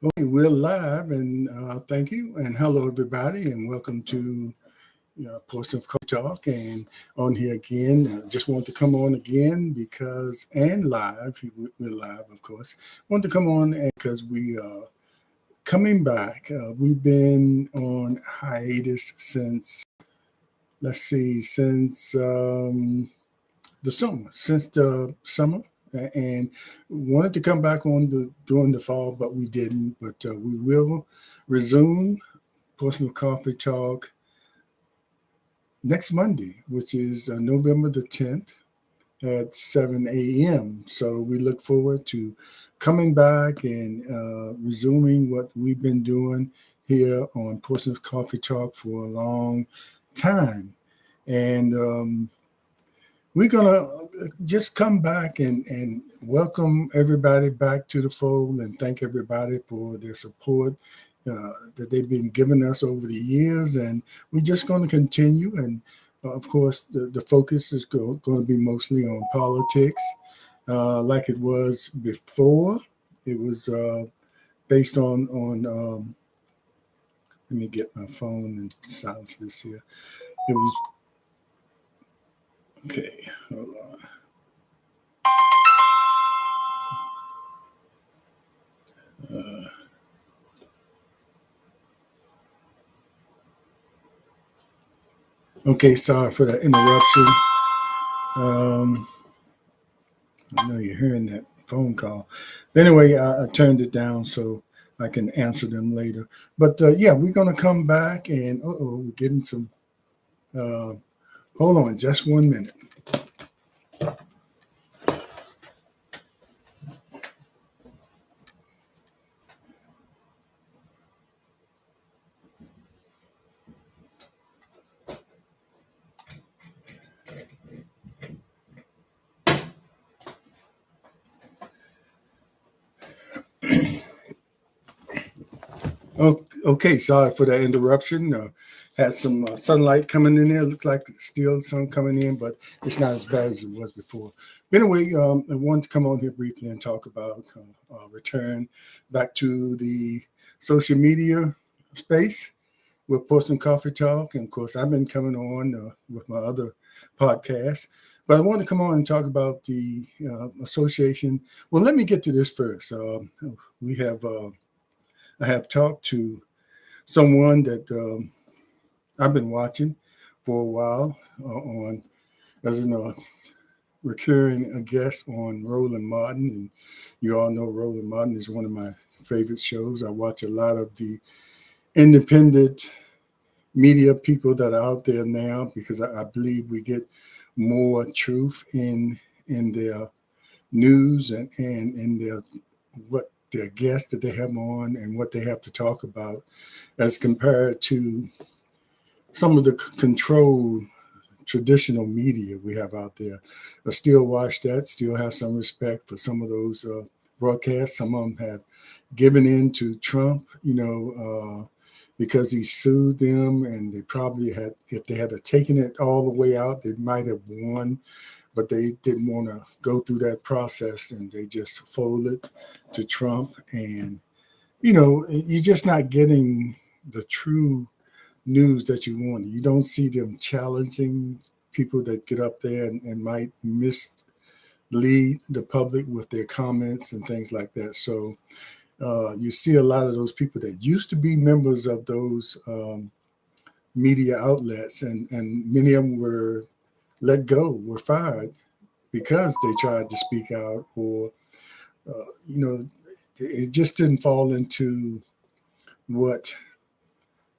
Okay, we're live, and thank you, and hello everybody, and welcome to Portsmouth Coffee Talk, and on here again. Just want to come on again because and live, we're live, of course. Want to come on because we are coming back. We've been on hiatus since since the summer, and wanted to come back on during the fall, but we didn't. But we will resume Portsmouth Coffee Talk next Monday, which is November the 10th at 7 a.m. So we look forward to coming back and resuming what we've been doing here on Portsmouth Coffee Talk for a long time. And we're going to just come back and welcome everybody back to the fold and thank everybody for their support that they've been giving us over the years. And we're just going to continue. And of course, the focus is going to be mostly on politics, like it was before. It was based on let me get my phone and silence this here. It was, okay, hold on. Uh, okay, sorry for that interruption. Um, I know you're hearing that phone call. But anyway, I turned it down so I can answer them later. But yeah, we're going to come back and we're getting some. Uh, hold on just 1 minute. Okay, sorry for that interruption. Had some sunlight coming in there. Looked like still sun coming in, but it's not as bad as it was before. But anyway, I wanted to come on here briefly and talk about return back to the social media space with Portsmouth Coffee Talk. And of course, I've been coming on with my other podcast. But I want to come on and talk about the association. Well, let me get to this first. We have I have talked to someone that I've been watching for a while on as a recurring guest on Roland Martin, and you all know Roland Martin is one of my favorite shows. I watch a lot of the independent media people that are out there now because I believe we get more truth in their news and in their what their guests that they have on and what they have to talk about as compared to some of the controlled traditional media we have out there. I still watch that, still have some respect for some of those broadcasts. Some of them have given in to Trump, because he sued them, and they probably had, if they had taken it all the way out, they might have won, but they didn't want to go through that process, and they just folded to Trump. And you're just not getting the true news that you want. You don't see them challenging people that get up there and might mislead the public with their comments and things like that. So you see a lot of those people that used to be members of those media outlets, and many of them were let go, were fired because they tried to speak out, or it just didn't fall into what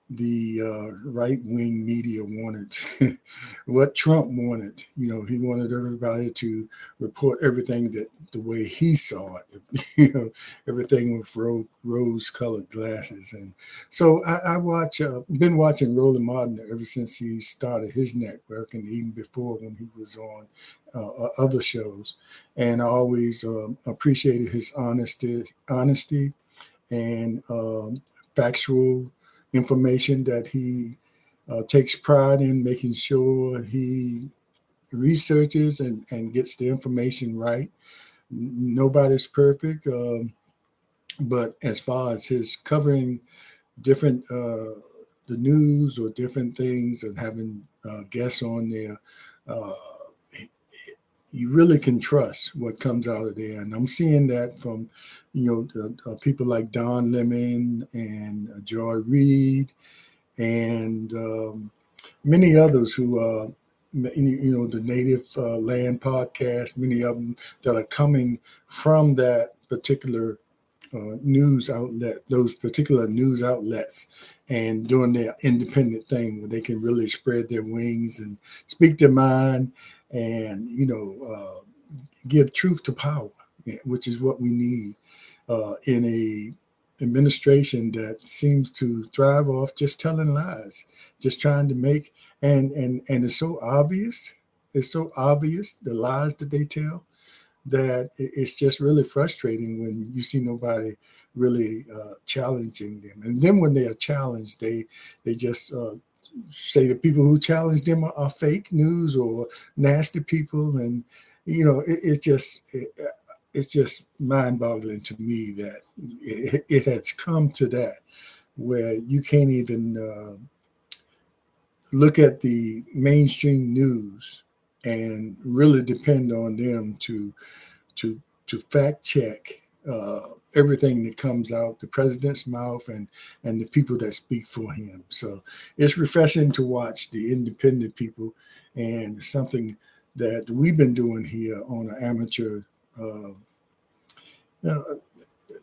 the right wing media wanted, what Trump wanted. He wanted everybody to report everything that the way he saw it, everything with rose colored glasses. And so been watching Roland Martin ever since he started his network, and even before when he was on other shows. And I always appreciated his honesty and factual information that he takes pride in making sure he researches and gets the information right. Nobody's perfect. But as far as his covering different the news or different things and having guests on there, uh, you really can trust what comes out of there. And I'm seeing that from, people like Don Lemon and Joy Reid and many others who, the Native Land podcast, many of them that are coming from that particular news outlet, those particular news outlets, and doing their independent thing where they can really spread their wings and speak their mind and, give truth to power, yeah, which is what we need in a administration that seems to thrive off just telling lies, just trying to make and it's so obvious. It's so obvious the lies that they tell that it's just really frustrating when you see nobody really challenging them. And then when they are challenged, they just say the people who challenge them are fake news or nasty people, and it's just mind-boggling to me that it has come to that where you can't even look at the mainstream news and really depend on them to to fact check uh, everything that comes out the president's mouth and the people that speak for him. So it's refreshing to watch the independent people, and something that we've been doing here on an amateur. Uh,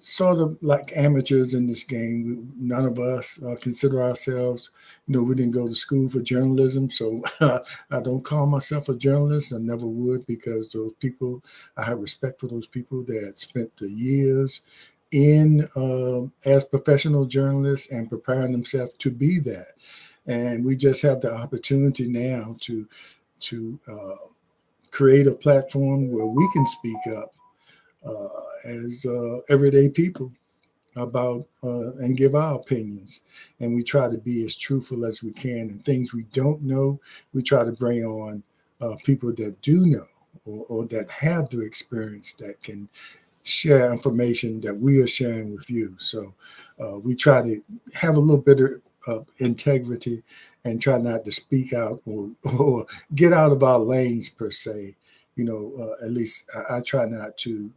Sort of like amateurs in this game. None of us consider ourselves, we didn't go to school for journalism, so I don't call myself a journalist. I never would, because those people, I have respect for those people that spent the years in as professional journalists and preparing themselves to be that. And we just have the opportunity now to create a platform where we can speak up as everyday people about and give our opinions. And we try to be as truthful as we can. And things we don't know, we try to bring on people that do know, or that have the experience that can share information that we are sharing with you. So we try to have a little bit of integrity and try not to speak out or get out of our lanes per se. At least I try not to.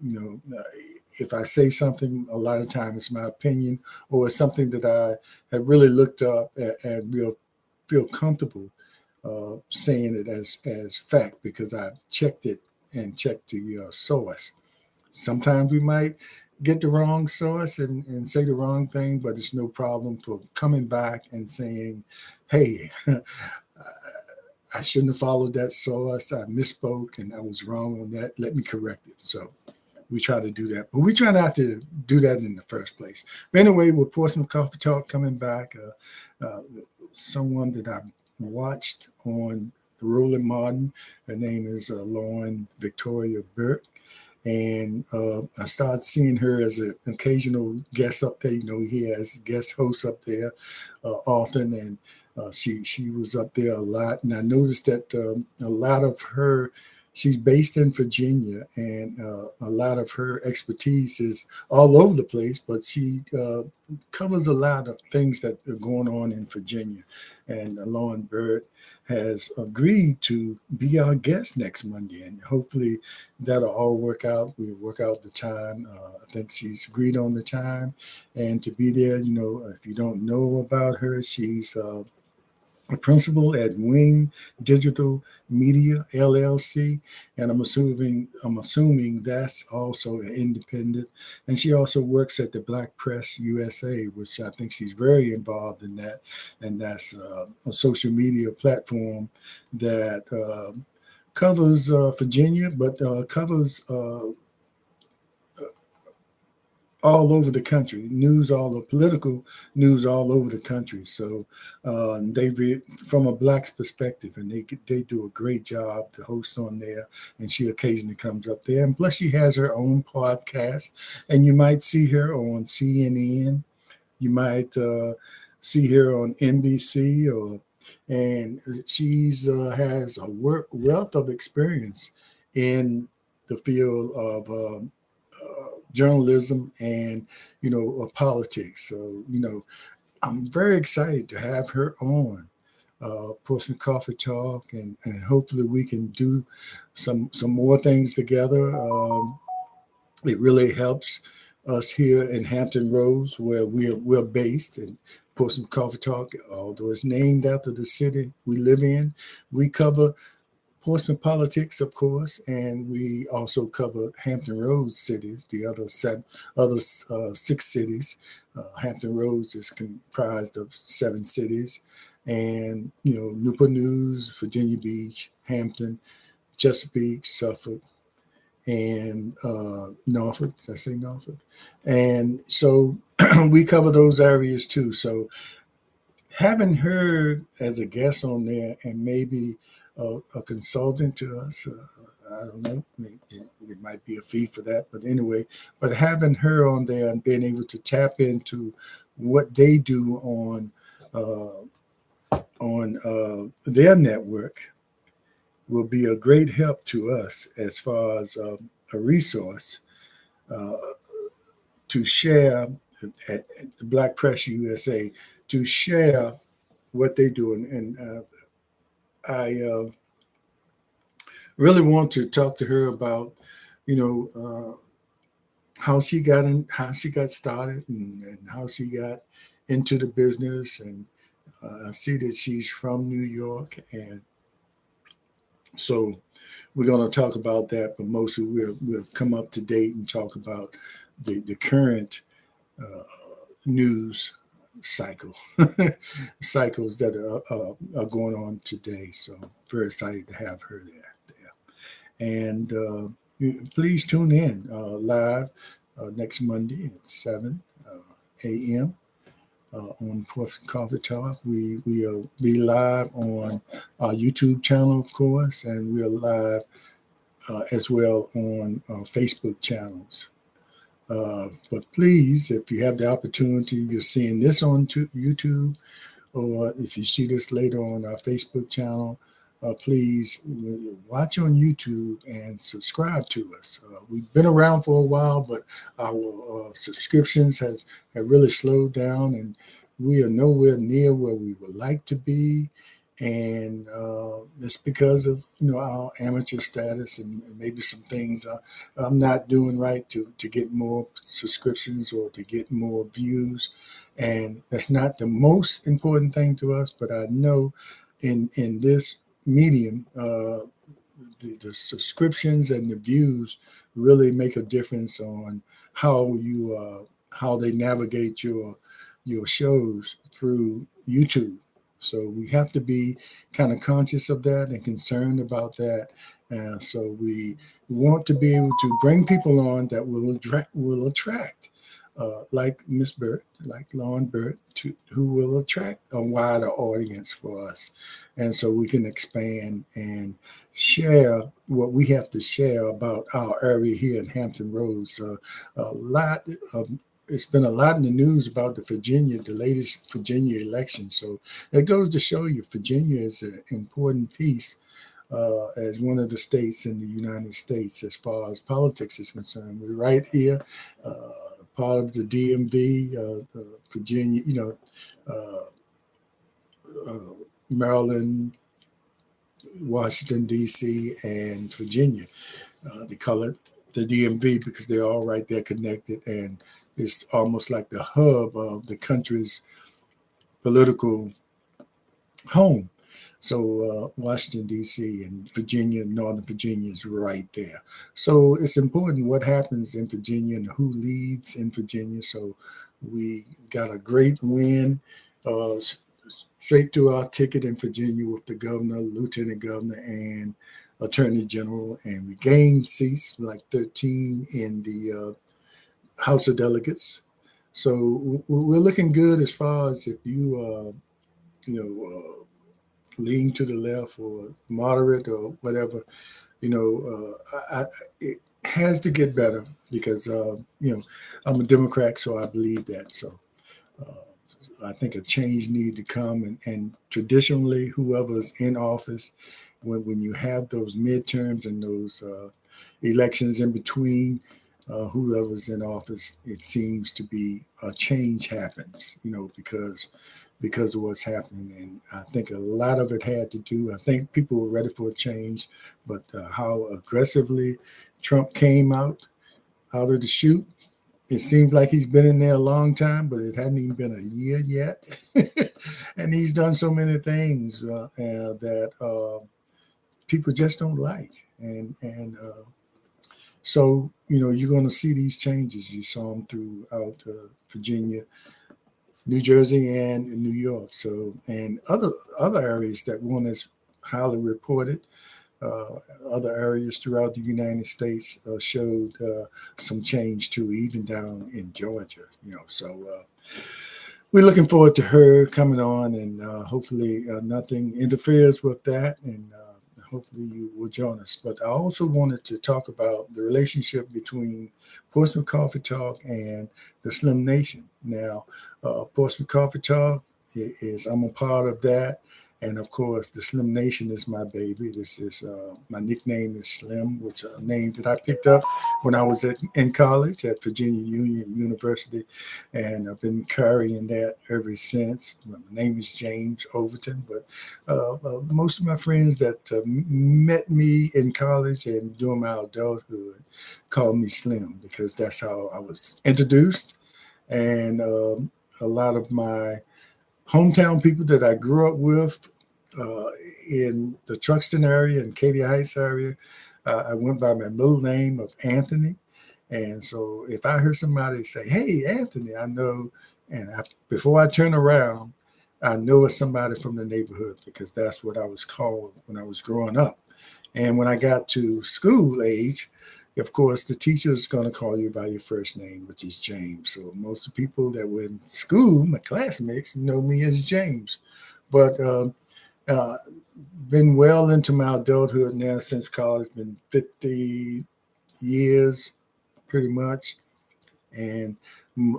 If I say something, a lot of times it's my opinion or it's something that I have really looked up and will feel comfortable saying it as fact because I checked it and checked the source. Sometimes we might get the wrong source and say the wrong thing, but it's no problem for coming back and saying, hey, I shouldn't have followed that source. I misspoke and I was wrong on that. Let me correct it. So we try to do that, but we try not to do that in the first place. But anyway, with Portsmouth Coffee Talk coming back, someone that I watched on Rolling Martin, her name is Lauren Victoria Burke. And I started seeing her as an occasional guest up there. He has guest hosts up there often, and she was up there a lot. And I noticed that a lot of her, she's based in Virginia, and a lot of her expertise is all over the place. But she covers a lot of things that are going on in Virginia. And Lauren Bird has agreed to be our guest next Monday, and hopefully that'll all work out. We'll work out the time. I think she's agreed on the time and to be there. If you don't know about her, she's a principal at Wing Digital Media LLC, and I'm assuming that's also an independent. And she also works at the Black Press USA, which I think she's very involved in that. And that's a social media platform that covers Virginia, but covers all over the country, political news all over the country. So from a black's perspective, and they do a great job to host on there. And she occasionally comes up there, and plus she has her own podcast, and you might see her on CNN. You might see her on NBC, and she's has a wealth of experience in the field of journalism and, politics. So, I'm very excited to have her on Portsmouth Coffee Talk, and hopefully we can do some more things together. It really helps us here in Hampton Roads, where we're based. And Portsmouth Coffee Talk, although it's named after the city we live in, we cover Portsmouth politics, of course, and we also cover Hampton Roads cities, the other 6 cities. Hampton Roads is comprised of 7 cities, and Newport News, Virginia Beach, Hampton, Chesapeake, Suffolk, and Norfolk. Did I say Norfolk? And so we cover those areas too. So having her as a guest on there, and maybe a consultant to us, I don't know, maybe it might be a fee for that, but anyway, but having her on there and being able to tap into what they do on their network will be a great help to us as far as a resource uh, to share at Black Press USA, to share what they do. And I really want to talk to her about, you know, how she got started, and how she got into the business. And I see that she's from New York, and so we're going to talk about that. But mostly we'll come up to date and talk about the current uh, news cycle cycles that are going on today. So very excited to have her there. And please tune in live next Monday at 7 a.m. On Portsmouth Coffee Talk. We'll be live on our YouTube channel, of course, and we're live as well on Facebook channels. But please, if you have the opportunity, you're seeing this on YouTube, or if you see this later on our Facebook channel, please watch on YouTube and subscribe to us. We've been around for a while, but our subscriptions have really slowed down, and we are nowhere near where we would like to be. And it's because of our amateur status, and maybe some things I'm not doing right to get more subscriptions or to get more views. And that's not the most important thing to us, but I know in this medium, the subscriptions and the views really make a difference on how they navigate your shows through YouTube. So we have to be kind of conscious of that and concerned about that. So we want to be able to bring people on that will attract like Miss Burt, like Lauren Burt, who will attract a wider audience for us. And so we can expand and share what we have to share about our area here in Hampton Roads. A lot of It's been a lot in the news about the latest Virginia election. So it goes to show you Virginia is an important piece as one of the states in the United States as far as politics is concerned. We're right here, part of the DMV, Virginia, Maryland, Washington, D.C., and Virginia. They call it the DMV because they're all right there connected, and it's almost like the hub of the country's political home. So Washington, D.C. and Virginia, Northern Virginia is right there. So it's important what happens in Virginia and who leads in Virginia. So we got a great win uh, straight to our ticket in Virginia with the governor, lieutenant governor, and attorney general. And we gained seats, like 13 in the House of Delegates. So we're looking good as far as if you know, lean to the left or moderate or whatever, it has to get better because, I'm a Democrat, so I believe that. So I think a change need to come. And traditionally, whoever's in office, when you have those midterms and those elections in between, whoever's in office, it seems to be a change happens, because of what's happening. And I think a lot of it had to do, I think people were ready for a change, but how aggressively Trump came out of the chute, it seems like he's been in there a long time, but it hadn't even been a year yet. And he's done so many things that people just don't like. And so, you're going to see these changes. You saw them throughout Virginia, New Jersey, and New York. So, and other areas that weren't as highly reported. Uh, Other areas throughout the United States showed some change too, even down in Georgia. So we're looking forward to her coming on, and hopefully nothing interferes with that, and hopefully you will join us. But I also wanted to talk about the relationship between Portsmouth Coffee Talk and the Slim Nation. Now, Portsmouth Coffee Talk is I'm a part of that. And of course, the Slim Nation is my baby. This is my nickname is Slim, which is a name that I picked up when I was in college at Virginia Union University, and I've been carrying that ever since. My name is James Overton, but most of my friends that met me in college and during my adulthood called me Slim because that's how I was introduced, and a lot of my hometown people that I grew up with uh, in the Truxton area and Katy Heights area. I went by my middle name of Anthony. And so if I hear somebody say, "Hey, Anthony," I know, and before I turn around, I know it's somebody from the neighborhood because that's what I was called when I was growing up. And when I got to school age, of course, the teacher is going to call you by your first name, which is James. So most of the people that were in school, my classmates, know me as James. But uh, been well into my adulthood now since college, been 50 years pretty much. And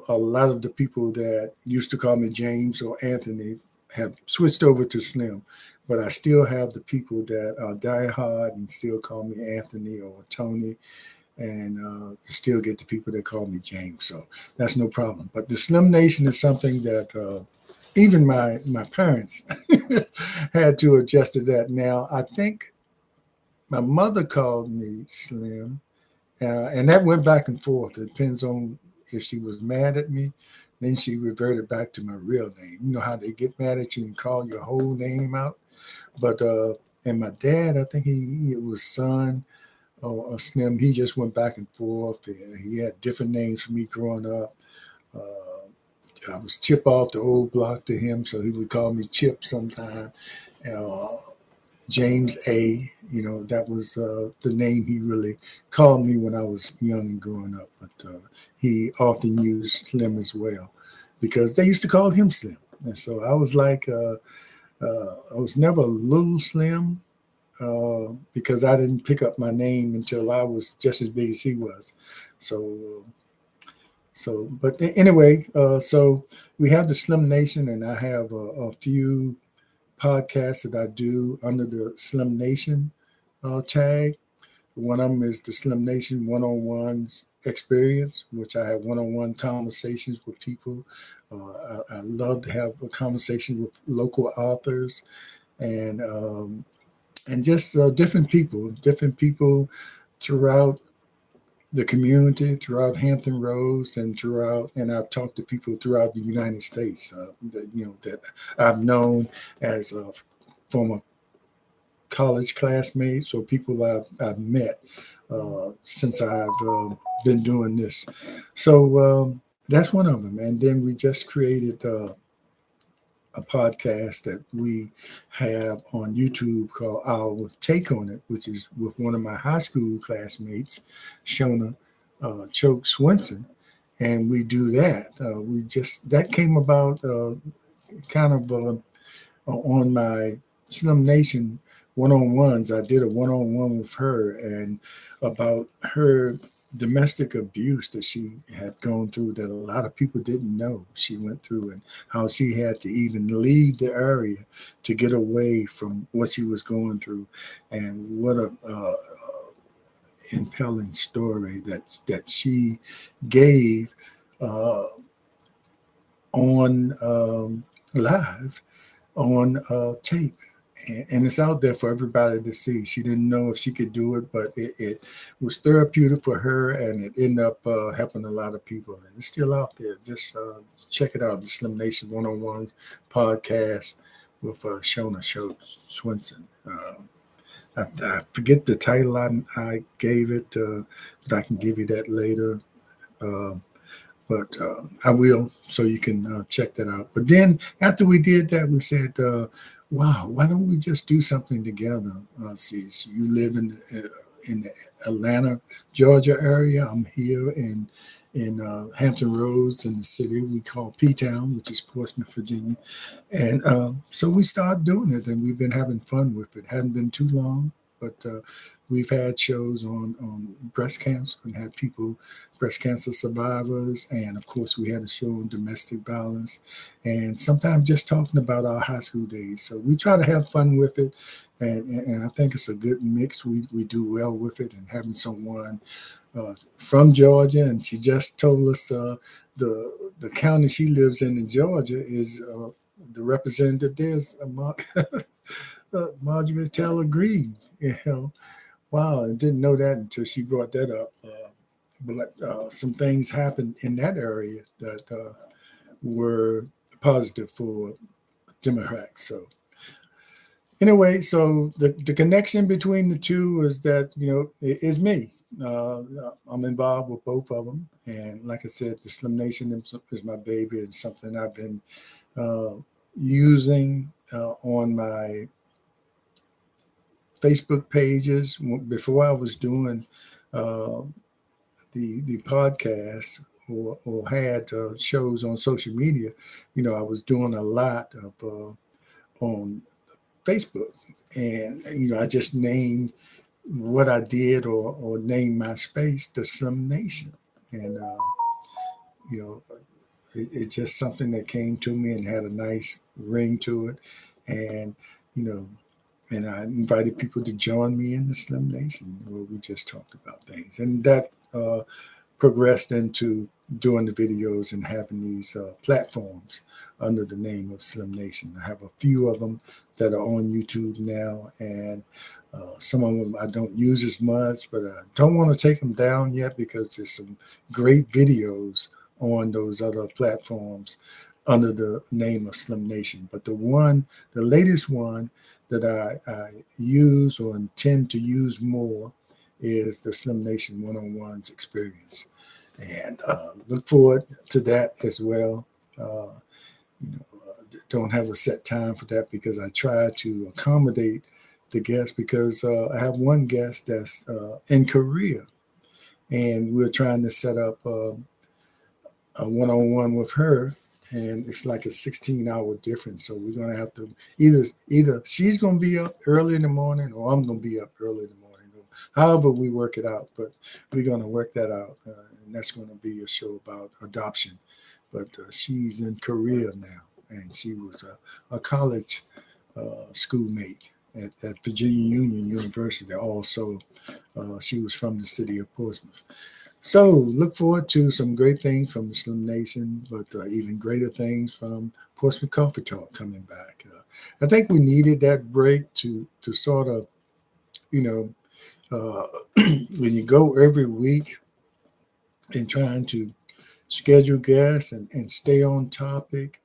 a lot of the people that used to call me James or Anthony have switched over to Slim, but I still have the people that are diehard and still call me Anthony or Tony, and still get the people that call me James. So that's no problem. But the Slim Nation is something that even my parents had to adjust to that. Now I think my mother called me Slim, and that went back and forth. It depends on if she was mad at me, then she reverted back to my real name. You know how they get mad at you and call your whole name out. But and my dad, I think it was son or Slim. He just went back and forth. He had different names for me growing up. I was Chip off the old block to him, so he would call me Chip sometime. Uh, James A. That was the name he really called me when I was young and growing up. But he often used Slim as well because they used to call him Slim. And so I was like, I was never a little Slim because I didn't pick up my name until I was just as big as he was. So, but anyway, so we have the Slim Nation, and I have a few podcasts that I do under the Slim Nation tag. One of them is the Slim Nation one-on-ones experience, which I have one-on-one conversations with people. I love to have a conversation with local authors and just different people throughout the community, throughout Hampton Roads, and I've talked to people throughout the United States that I've known as former college classmates or people I've met since I've been doing this. So that's one of them. And then we just created a podcast that we have on YouTube called Our Take on It, which is with one of my high school classmates, Shona Choke Swenson. And we do that. That came about kind of on my Slim Nation one-on-ones. I did a one-on-one with her and about her domestic abuse that she had gone through that a lot of people didn't know she went through, and how she had to even leave the area to get away from what she was going through, and what a impelling story that she gave uh, on live on tape. And it's out there for everybody to see. She didn't know if she could do it, but it was therapeutic for her, and it ended up helping a lot of people. And it's still out there. Just check it out, the Slim Nation One-on-One podcast with Shona Swinson. I forget the title I gave it, but I can give you that later. Uh, but I will, so you can check that out. But then after we did that, we said, "Wow, why don't we just do something together?" See, so you live in the Atlanta, Georgia area. I'm here in Hampton Roads in the city we call P-Town, which is Portsmouth, Virginia. And so we started doing it, and we've been having fun with it. Hadn't been too long, but we've had shows on breast cancer and had people, breast cancer survivors, and of course we had a show on domestic violence, and sometimes just talking about our high school days. So we try to have fun with it, and I think it's a good mix. We do well with it, and having someone from Georgia, and she just told us the county she lives in Georgia is the representative there is Marjorie Taylor Greene. You know, wow, I didn't know that until she brought that up. But some things happened in that area that were positive for Democrats. So anyway, so the connection between the two is that, is me. I'm involved with both of them, and like I said, the Slim Nation is my baby. It's something I've been uh, using on my Facebook pages before I was doing uh, the podcast or had shows on social media. I was doing a lot of on Facebook, and I just named what I did or named my space the Slim Nation, and you know it's just something that came to me and had a nice ring to it, and you know and I invited people to join me in the Slim Nation where we just talked about things, and that progressed into doing the videos and having these platforms under the name of Slim Nation. I have a few of them that are on YouTube now, and some of them I don't use as much, but I don't want to take them down yet because there's some great videos on those other platforms under the name of Slim Nation. But the latest one that I use or intend to use more is the Slim Nation One-on-Ones experience, and look forward to that as well. Don't have a set time for that because I try to accommodate the guests, because I have one guest that's in Korea, and we're trying to set up a one-on-one with her, and it's like a 16-hour difference. So we're gonna have to either she's gonna be up early in the morning or I'm gonna be up early in the morning. However, we work it out, but we're gonna work that out, and that's gonna be a show about adoption. But she's in Korea now, and she was a college schoolmate at Virginia Union University. Also, she was from the city of Portsmouth. So look forward to some great things from the Slim Nation, but even greater things from Portsmouth Coffee Talk coming back. I think we needed that break to sort of, you know, when you go every week and trying to schedule guests and stay on topic,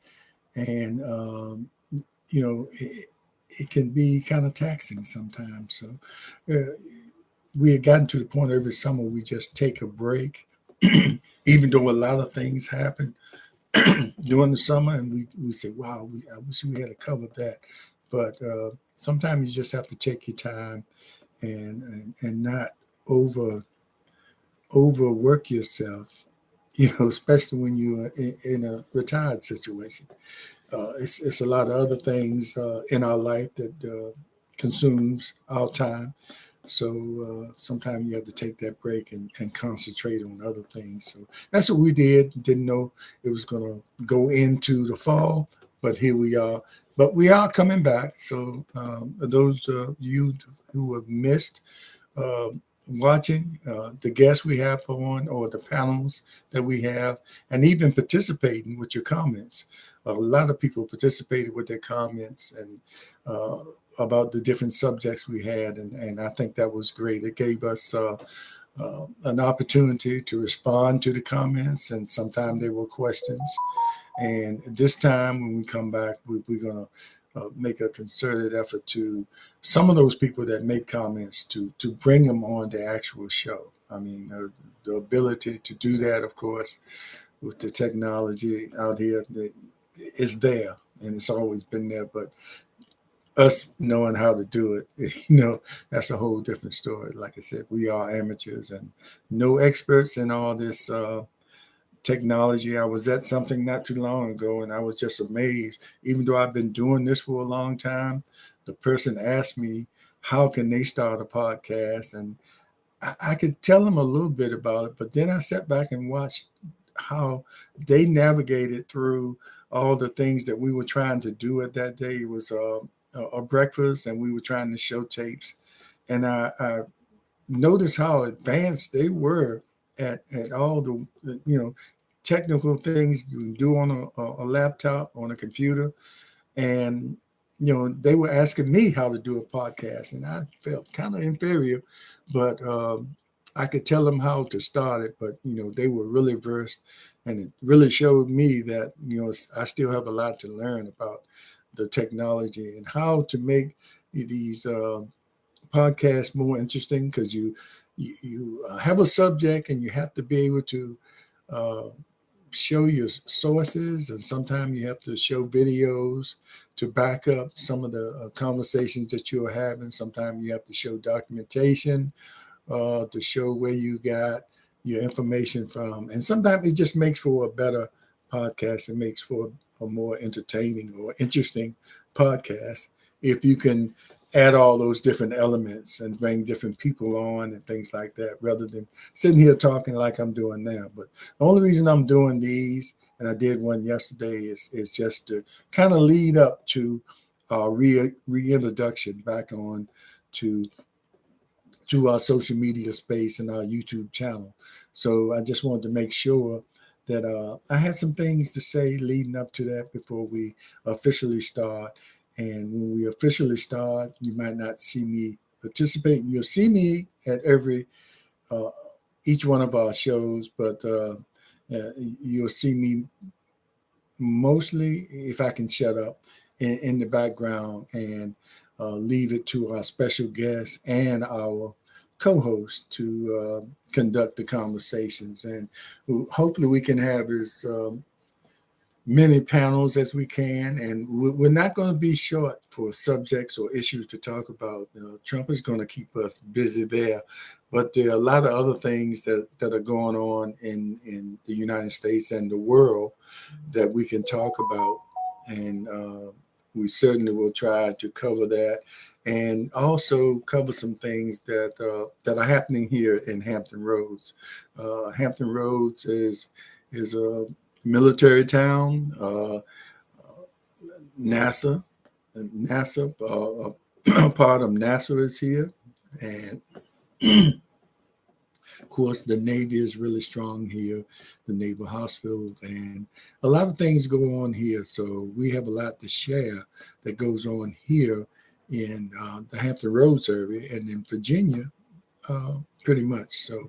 and it can be kind of taxing sometimes. So uh, we had gotten to the point every summer we just take a break, even though a lot of things happen during the summer, and we say, "Wow, I wish we had covered that." But sometimes you just have to take your time and not over overwork yourself. Especially when you're in a retired situation. It's a lot of other things in our life that consumes our time. So sometimes you have to take that break and concentrate on other things. So that's what we did. Didn't know it was going to go into the fall, but here we are. But we are coming back. So those you who have missed uh, watching the guests we have on or the panels that we have, and even participating with your comments. A lot of people participated with their comments and uh, about the different subjects we had, and I think that was great. It gave us an opportunity to respond to the comments, and sometimes they were questions. And this time, when we come back, we're going to make a concerted effort to some of those people that make comments to bring them on the actual show. I mean, the ability to do that, of course, with the technology out here, is there, and it's always been there. But us knowing how to do it, that's a whole different story. Like I said, we are amateurs and no experts in all this technology. I was at something not too long ago and I was just amazed. Even though I've been doing this for a long time, the person asked me, how can they start a podcast? And I could tell them a little bit about it, but then I sat back and watched how they navigated through all the things that we were trying to do at that day. It was a breakfast and we were trying to show tapes. And I noticed how advanced they were at all the, technical things you can do on a laptop, on a computer. And, they were asking me how to do a podcast, and I felt kind of inferior, but I could tell them how to start it. But, they were really versed, and it really showed me that, I still have a lot to learn about the technology and how to make these podcasts more interesting, because you have a subject and you have to be able to uh, show your sources, and sometimes you have to show videos to back up some of the conversations that you're having. Sometimes you have to show documentation to show where you got your information from, and sometimes it just makes for a better podcast. It makes for a more entertaining or interesting podcast if you can add all those different elements and bring different people on and things like that, rather than sitting here talking like I'm doing now. But the only reason I'm doing these, and I did one yesterday, is just to kind of lead up to reintroduction back on to our social media space and our YouTube channel. So I just wanted to make sure that I had some things to say leading up to that before we officially start. And when we officially start, you might not see me participate. You'll see me at uh, each one of our shows, but you'll see me mostly, if I can shut up, in the background and leave it to our special guests and our co-host to conduct the conversations. And hopefully we can have as many panels as we can. And we're not going to be short for subjects or issues to talk about. Trump is going to keep us busy there. But there are a lot of other things that are going on in the United States and the world that we can talk about. And we certainly will try to cover that, and also cover some things that are happening here in Hampton Roads. Hampton Roads is a military town. NASA, part of NASA is here, and of course, the Navy is really strong here, the Naval Hospital, and a lot of things go on here. So we have a lot to share that goes on here in the Hampton Roads area and in Virginia, pretty much. So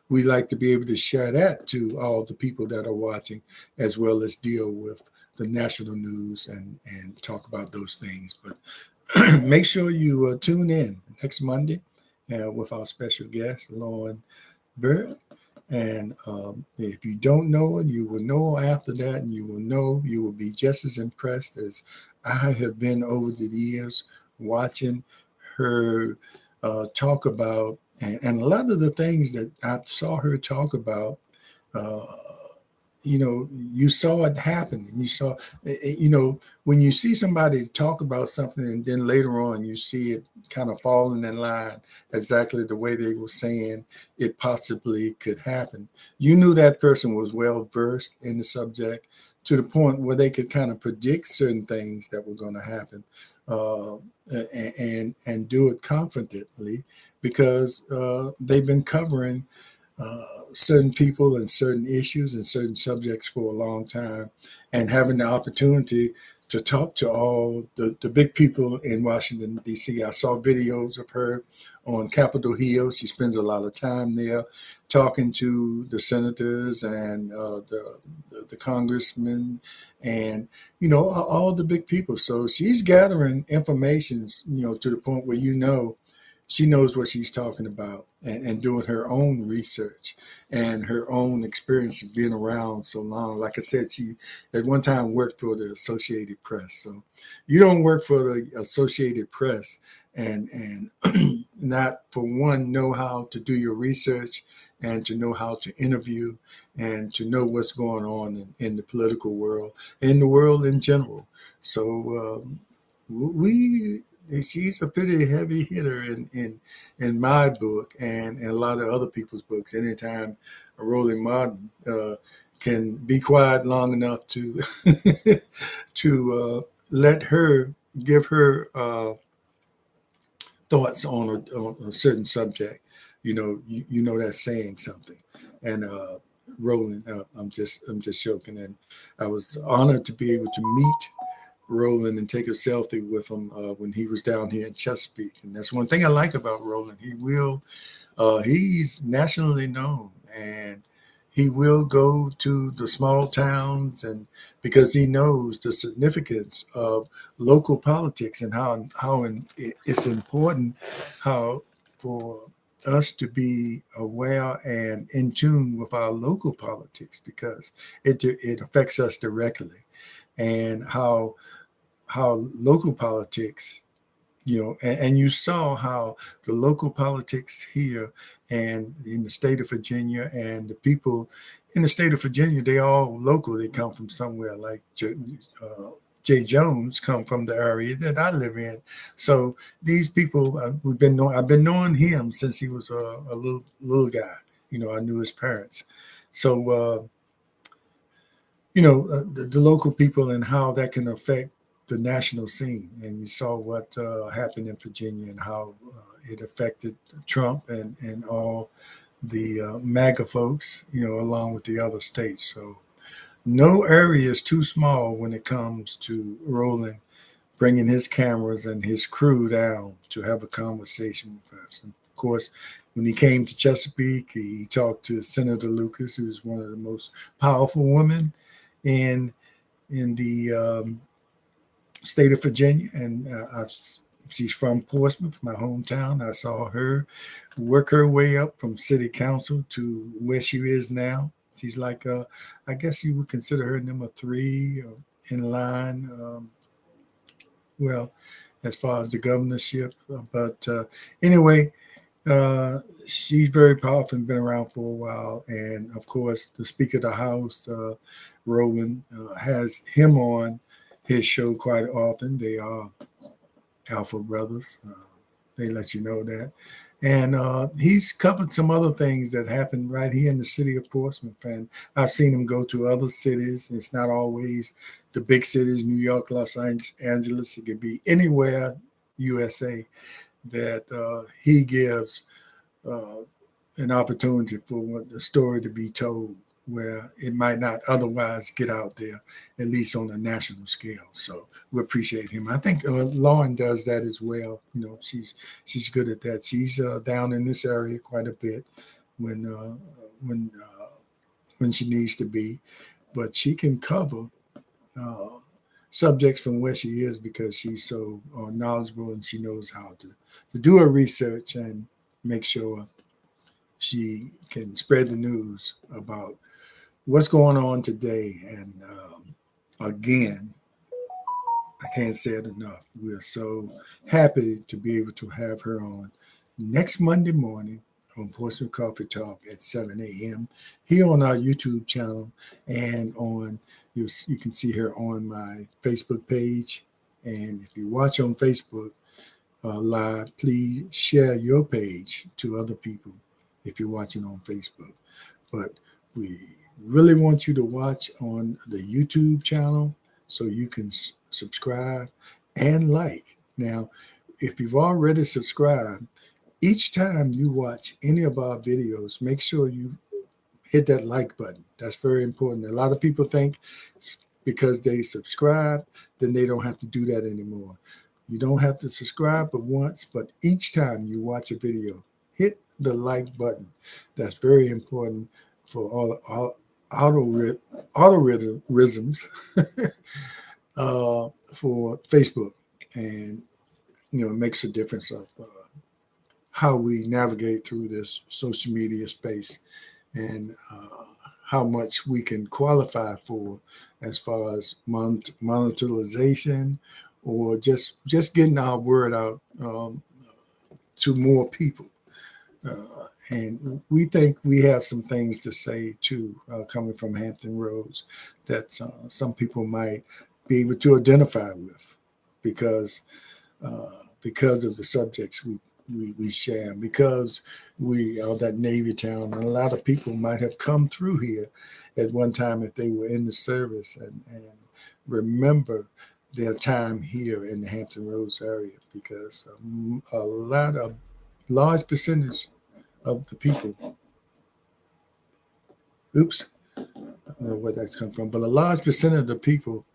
we like to be able to share that to all the people that are watching, as well as deal with the national news and talk about those things. But make sure you tune in next Monday with our special guest, Lauren Bird. And if you don't know it, you will know after that, and you will be just as impressed as I have been over the years watching her talk about, and a lot of the things that I saw her talk about. Uh, you saw it happen. You saw, when you see somebody talk about something and then later on you see it kind of falling in line exactly the way they were saying it possibly could happen. You knew that person was well versed in the subject to the point where they could kind of predict certain things that were going to happen. uh, and do it confidently because they've been covering certain people and certain issues and certain subjects for a long time, and having the opportunity to talk to all the big people in Washington, D.C. I saw videos of her on Capitol Hill. She spends a lot of time there talking to the senators and the congressmen and, all the big people. So she's gathering information, to the point where, she knows what she's talking about and doing her own research and her own experience of being around so long. Like I said, she at one time worked for the Associated Press. So you don't work for the Associated Press and not for one know how to do your research and to know how to interview and to know what's going on in the political world, in the world in general. So we she's a pretty heavy hitter in my book and a lot of other people's books. Anytime a Roland Martin can be quiet long enough to to let her give her thoughts on a certain subject, that's saying something. And Roland, I'm just joking, and I was honored to be able to meet Roland and take a selfie with him when he was down here in Chesapeake. And that's one thing I like about Roland. He's nationally known, and he will go to the small towns, and because he knows the significance of local politics and it's important how for us to be aware and in tune with our local politics because it affects us directly, and how local politics, and you saw how the local politics here and in the state of Virginia and the people in the state of Virginia, they all local. They come from somewhere like Jay Jones come from the area that I live in. So these people, I've been knowing him since he was a little guy. I knew his parents. So, the local people and how that can affect the national scene. And you saw what happened in Virginia and how it affected Trump and all the MAGA folks, along with the other states. So no area is too small when it comes to Roland bringing his cameras and his crew down to have a conversation with us. And of course, when he came to Chesapeake, he talked to Senator Lucas, who's one of the most powerful women in the state of Virginia, and she's from Portsmouth, my hometown. I saw her work her way up from city council to where she is now. She's like, I guess you would consider her number three in line. Well, as far as the governorship, but anyway, she's very powerful and been around for a while. And of course, the Speaker of the House, Roland, has him on his show quite often. They are Alpha Brothers. They let you know that. And he's covered some other things that happened right here in the city of Portsmouth. And I've seen him go to other cities. It's not always the big cities, New York, Los Angeles. It could be anywhere, USA, that he gives uh, an opportunity for the story to be told where it might not otherwise get out there, at least on a national scale. So we appreciate him. I think Lauren does that as well. She's good at that. She's down in this area quite a bit when when when she needs to be, but she can cover uh, subjects from where she is because she's so knowledgeable and she knows how to do her research and make sure she can spread the news about what's going on today. And again, I can't say it enough. We're so happy to be able to have her on next Monday morning on Portsmouth Coffee Talk at 7 a.m. here on our YouTube channel, and you can see her on my Facebook page. And if you watch on Facebook live, please share your page to other people if you're watching on Facebook. But we really want you to watch on the YouTube channel so you can subscribe and like. Now, if you've already subscribed, each time you watch any of our videos, make sure you hit that like button. That's very important. A lot of people think because they subscribe, then they don't have to do that anymore. You don't have to subscribe but once, but each time you watch a video, hit the like button. That's very important for all algorithms for Facebook, and it makes a difference of how we navigate through this social media space, and how much we can qualify for as far as monetization, or just getting our word out to more people. And we think we have some things to say too, coming from Hampton Roads, that some people might be able to identify with, because uh, because of the subjects we share, because we are that Navy town, and a lot of people might have come through here at one time if they were in the service, and remember their time here in the Hampton Roads area, because a large percentage of the people, oops, I don't know where that's come from, but a large percent of the people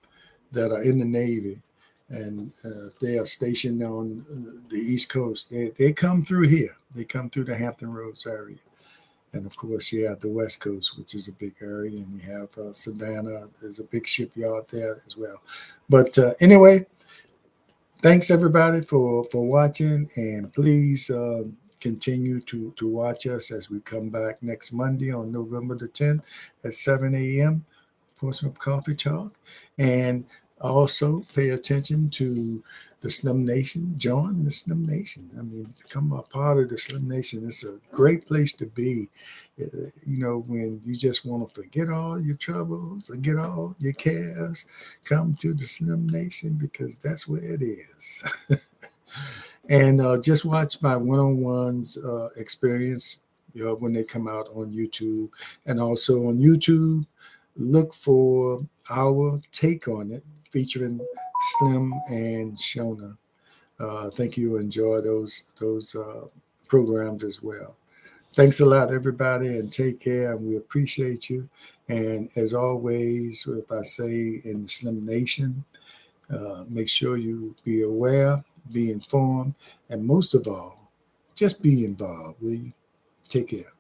that are in the Navy, and they are stationed on the East Coast, they come through here. They come through the Hampton Roads area. And of course, you have the West Coast, which is a big area, and you have Savannah. There's a big shipyard there as well. But anyway, thanks everybody for watching, and please continue to watch us as we come back next Monday on November the 10th at 7 a.m. Portsmouth Coffee Talk. And also pay attention to the Slim Nation. Join the Slim Nation. I mean, become a part of the Slim Nation. It's a great place to be. When you just want to forget all your troubles, forget all your cares, come to the Slim Nation, because that's where it is. And just watch my one-on-ones experience when they come out on YouTube. And also on YouTube, look for our take on it, featuring Slim and Shona. I think you'll enjoy those programs as well. Thanks a lot, everybody, and take care. And we appreciate you. And as always, if I say in the Slim Nation, make sure you be aware, be informed, and most of all, just be involved. Will you? Take care.